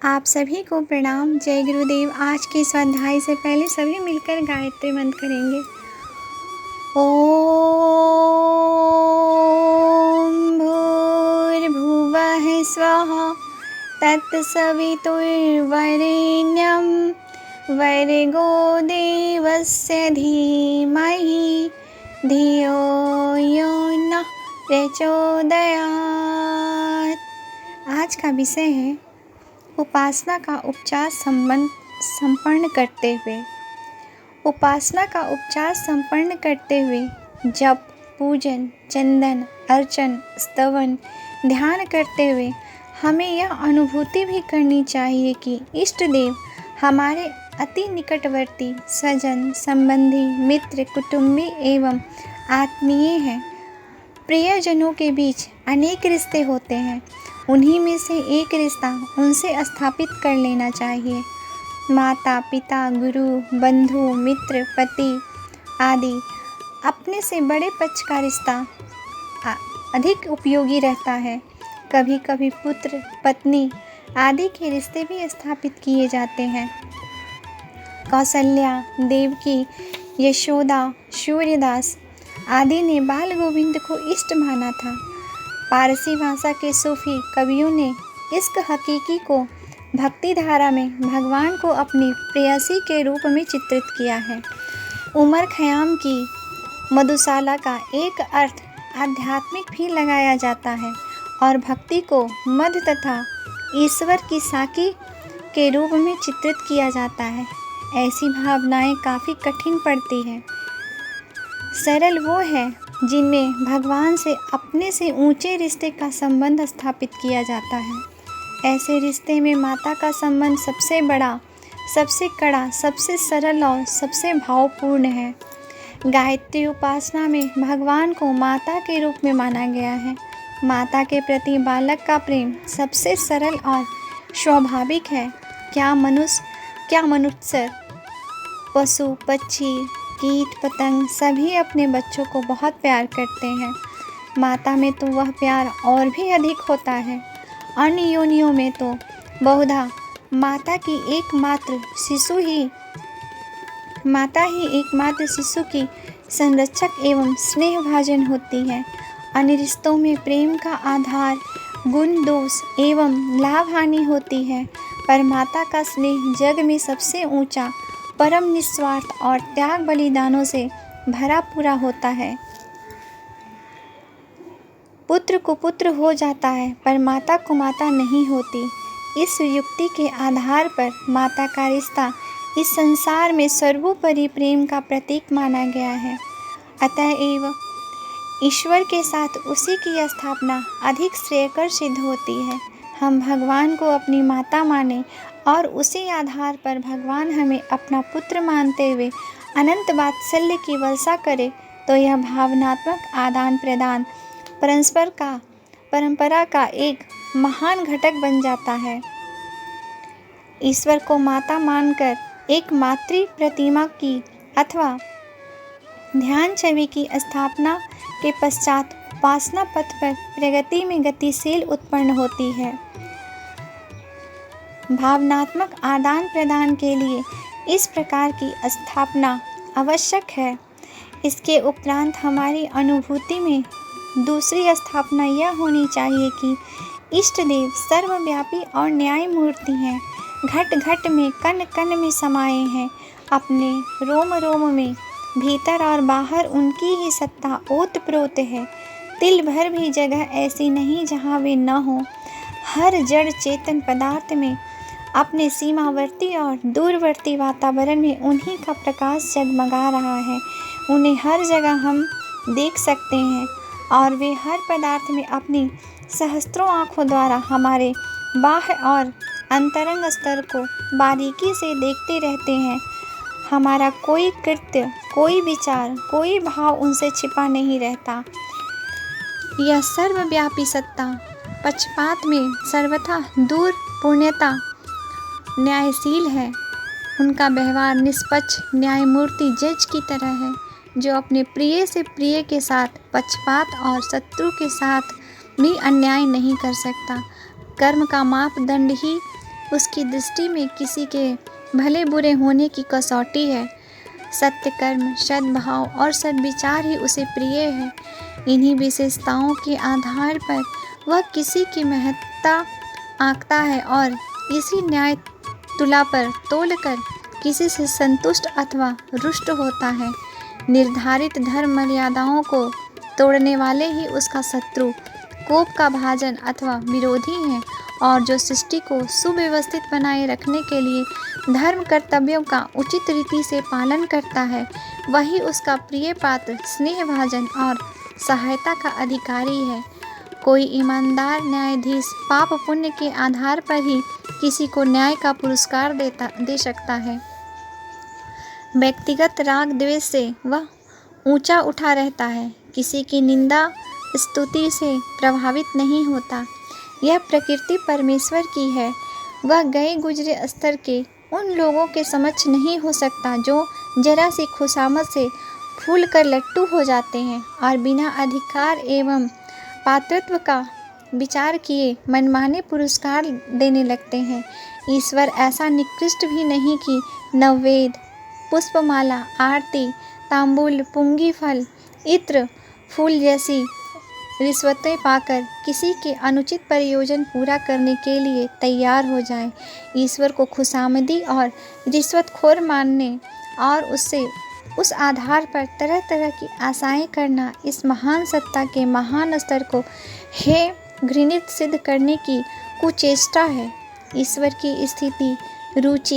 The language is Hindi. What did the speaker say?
आप सभी को प्रणाम। जय गुरुदेव। आज के इस अध्याय से पहले सभी मिलकर गायत्री मंत्र करेंगे। ओम भूर्भुवः स्वः तत्सवितुर्वरेण्यं भर्गो देवस्य धीमहि धियो यो नः प्रचोदयात्। आज का विषय है उपासना का उपचार संपन्न करते हुए जप, पूजन, चंदन, अर्चन, स्तवन, ध्यान करते हुए हमें यह अनुभूति भी करनी चाहिए कि इष्ट देव हमारे अति निकटवर्ती स्वजन, संबंधी, मित्र, कुटुंबी एवं आत्मीय हैं। प्रियजनों के बीच अनेक रिश्ते होते हैं, उन्हीं में से एक रिश्ता उनसे स्थापित कर लेना चाहिए। माता, पिता, गुरु, बंधु, मित्र, पति आदि अपने से बड़े पक्ष का रिश्ता अधिक उपयोगी रहता है। कभी कभी पुत्र, पत्नी आदि के रिश्ते भी स्थापित किए जाते हैं। कौशल्या, देवकी, यशोदा, सूर्यदास आदि ने बाल गोविंद को इष्ट माना था। पारसी भाषा के सूफी कवियों ने इश्क हकीकी को भक्ति धारा में भगवान को अपनी प्रेयसी के रूप में चित्रित किया है। उमर खयाम की मधुशाला का एक अर्थ आध्यात्मिक भी लगाया जाता है और भक्ति को मध तथा ईश्वर की साकी के रूप में चित्रित किया जाता है। ऐसी भावनाएं काफ़ी कठिन पड़ती हैं। सरल वो है जिनमें भगवान से अपने से ऊंचे रिश्ते का संबंध स्थापित किया जाता है। ऐसे रिश्ते में माता का संबंध सबसे बड़ा, सबसे कड़ा, सबसे सरल और सबसे भावपूर्ण है। गायत्री उपासना में भगवान को माता के रूप में माना गया है। माता के प्रति बालक का प्रेम सबसे सरल और स्वाभाविक है। क्या मनुष्य, पशु, पक्षी, कीट, पतंग सभी अपने बच्चों को बहुत प्यार करते हैं। माता में तो वह प्यार और भी अधिक होता है। अन्य योनियों में तो बहुधा माता ही एकमात्र शिशु की संरक्षक एवं स्नेहभाजन होती है। अन्य रिश्तों में प्रेम का आधार गुण, दोष एवं लाभ हानि होती है, पर माता का स्नेह जग में सबसे ऊंचा, परम निस्वार्थ और त्याग बलिदानों से भरा पूरा होता है। पुत्र को पुत्र हो जाता है, पर माता को माता नहीं होती। इस युक्ति के आधार पर माता का रिश्ता इस संसार में सर्वोपरि प्रेम का प्रतीक माना गया है। अतएव ईश्वर के साथ उसी की स्थापना अधिक श्रेयकर सिद्ध होती है। हम भगवान को अपनी माता माने और उसी आधार पर भगवान हमें अपना पुत्र मानते हुए अनंत वात्सल्य की वर्षा करे तो यह भावनात्मक आदान प्रदान परंपरा का एक महान घटक बन जाता है। ईश्वर को माता मानकर एक मातृ प्रतिमा की अथवा ध्यान छवि की स्थापना के पश्चात उपासना पथ पर प्रगति में गतिशील उत्पन्न होती है। भावनात्मक आदान प्रदान के लिए इस प्रकार की स्थापना आवश्यक है। इसके उपरांत हमारी अनुभूति में दूसरी स्थापना यह होनी चाहिए कि इष्ट देव सर्वव्यापी और न्यायमूर्ति हैं। घट घट में, कण कण में समाये हैं। अपने रोम रोम में भीतर और बाहर उनकी ही सत्ता ओतप्रोत है। तिल भर भी जगह ऐसी नहीं जहाँ वे न हो। हर जड़ चेतन पदार्थ में अपने सीमावर्ती और दूरवर्ती वातावरण में उन्हीं का प्रकाश जगमगा रहा है। उन्हें हर जगह हम देख सकते हैं और वे हर पदार्थ में अपनी सहस्त्रों आँखों द्वारा हमारे बाह्य और अंतरंग स्तर को बारीकी से देखते रहते हैं। हमारा कोई कृत्य, कोई विचार, कोई भाव उनसे छिपा नहीं रहता। यह सर्वव्यापी सत्ता पक्षपात में सर्वथा दूर, पूर्णतः न्यायशील है। उनका व्यवहार निष्पक्ष न्यायमूर्ति जज की तरह है, जो अपने प्रिय से प्रिय के साथ पक्षपात और शत्रु के साथ भी अन्याय नहीं कर सकता। कर्म का मापदंड ही उसकी दृष्टि में किसी के भले बुरे होने की कसौटी है। सत्य कर्म, सद्भाव और सद्विचार ही उसे प्रिय है। इन्हीं विशेषताओं के आधार पर वह किसी की महत्ता आंकता है और इसी न्याय तुला पर तोलकर किसी से संतुष्ट अथवा रुष्ट होता है। निर्धारित धर्म मर्यादाओं को तोड़ने वाले ही उसका शत्रु, कोप का भाजन अथवा विरोधी हैं, और जो सृष्टि को सुव्यवस्थित बनाए रखने के लिए धर्म कर्तव्यों का उचित रीति से पालन करता है, वही उसका प्रिय पात्र, स्नेहभाजन और सहायता का अधिकारी है। कोई ईमानदार न्यायाधीश पाप पुण्य के आधार पर ही किसी को न्याय का पुरस्कार दे सकता है। व्यक्तिगत राग द्वेष से वह ऊंचा उठा रहता है, किसी की निंदा स्तुति से प्रभावित नहीं होता। यह प्रकृति परमेश्वर की है। वह गए गुजरे स्तर के उन लोगों के समक्ष नहीं हो सकता जो जरा सी खुशामद से फूल कर लट्टू हो जाते हैं और बिना अधिकार एवं पात्रत्व का विचार किए मनमाने पुरस्कार देने लगते हैं। ईश्वर ऐसा निकृष्ट भी नहीं कि नववेद, पुष्पमाला, आरती, तांबूल, पुंगी फल, इत्र, फूल जैसी रिश्वतें पाकर किसी के अनुचित प्रयोजन पूरा करने के लिए तैयार हो जाए। ईश्वर को खुशामदी और रिश्वतखोर मानने और उससे उस आधार पर तरह तरह की आशाएं करना इस महान सत्ता के महान स्तर को हे घृणित सिद्ध करने की कुचेष्टा है। ईश्वर की स्थिति, रुचि